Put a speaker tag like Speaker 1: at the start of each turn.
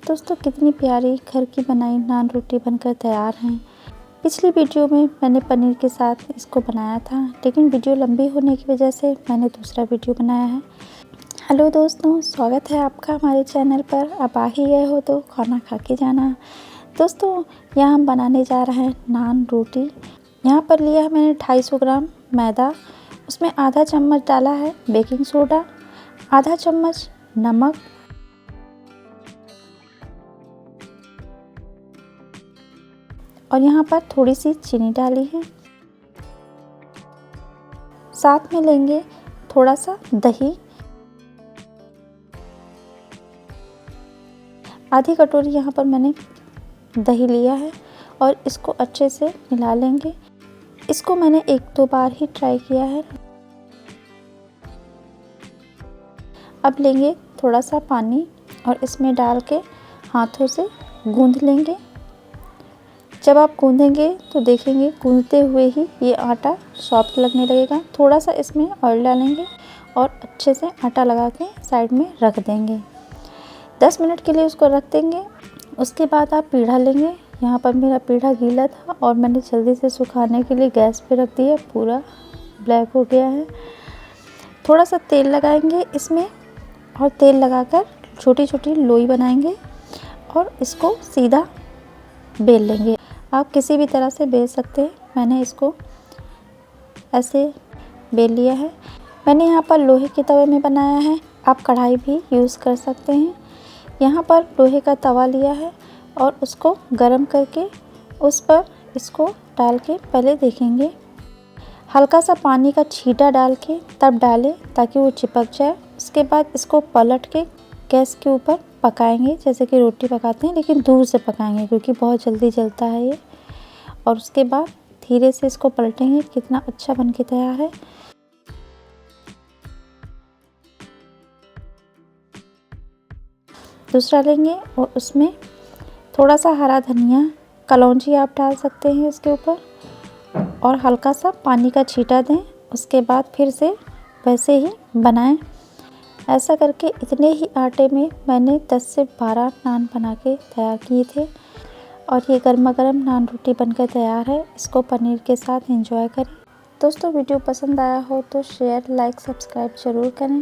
Speaker 1: दोस्तों कितनी प्यारी घर की बनाई नान रोटी बनकर तैयार हैं। पिछली वीडियो में मैंने पनीर के साथ इसको बनाया था, लेकिन वीडियो लंबी होने की वजह से मैंने दूसरा वीडियो बनाया है। हेलो दोस्तों, स्वागत है आपका हमारे चैनल पर। अब आ ही गए हो तो खाना खा के जाना। दोस्तों यहाँ हम बनाने जा रहे हैं नान रोटी। यहाँ पर लिया है मैंने 250 ग्राम मैदा, उसमें आधा चम्मच डाला है बेकिंग सोडा, आधा चम्मच नमक, और यहाँ पर थोड़ी सी चीनी डाली है। साथ में लेंगे थोड़ा सा दही, आधी कटोरी यहाँ पर मैंने दही लिया है और इसको अच्छे से मिला लेंगे। इसको मैंने 1-2 बार ही ट्राई किया है। अब लेंगे थोड़ा सा पानी और इसमें डाल के हाथों से गूंद लेंगे। जब आप गूंदेंगे तो देखेंगे गूंदते हुए ही ये आटा सॉफ्ट लगने लगेगा। थोड़ा सा इसमें ऑयल डालेंगे और अच्छे से आटा लगा के साइड में रख देंगे। 10 मिनट के लिए उसको रख देंगे। उसके बाद आप पीढ़ा लेंगे। यहाँ पर मेरा पीढ़ा गीला था और मैंने जल्दी से सुखाने के लिए गैस पे रख दिया, पूरा ब्लैक हो गया है। थोड़ा सा तेल लगाएंगे इसमें और तेल लगाकर छोटी छोटी लोई बनाएंगे और इसको सीधा बेल लेंगे। आप किसी भी तरह से बेल सकते हैं। मैंने इसको ऐसे बेल लिया है। मैंने यहाँ पर लोहे के तवे में बनाया है, आप कढ़ाई भी यूज़ कर सकते हैं। यहाँ पर लोहे का तवा लिया है और उसको गरम करके उस पर इसको डाल के पहले देखेंगे। हल्का सा पानी का छींटा डाल के तब डालें ताकि वो चिपक जाए। उसके बाद इसको पलट के गैस के ऊपर पकाएंगे, जैसे कि रोटी पकाते हैं, लेकिन दूर से पकाएंगे क्योंकि बहुत जल्दी जलता है ये। और उसके बाद धीरे से इसको पलटेंगे। कितना अच्छा बन के तैयार है। दूसरा लेंगे और उसमें थोड़ा सा हरा धनिया, कलौंजी आप डाल सकते हैं इसके ऊपर, और हल्का सा पानी का छींटा दें। उसके बाद फिर से वैसे ही बनाएं। ऐसा करके इतने ही आटे में मैंने 10 से 12 नान बना के तैयार किए थे और ये गर्मा गर्म नान रोटी बनकर तैयार है। इसको पनीर के साथ एंजॉय करें। दोस्तों वीडियो पसंद आया हो तो शेयर, लाइक, सब्सक्राइब ज़रूर करें।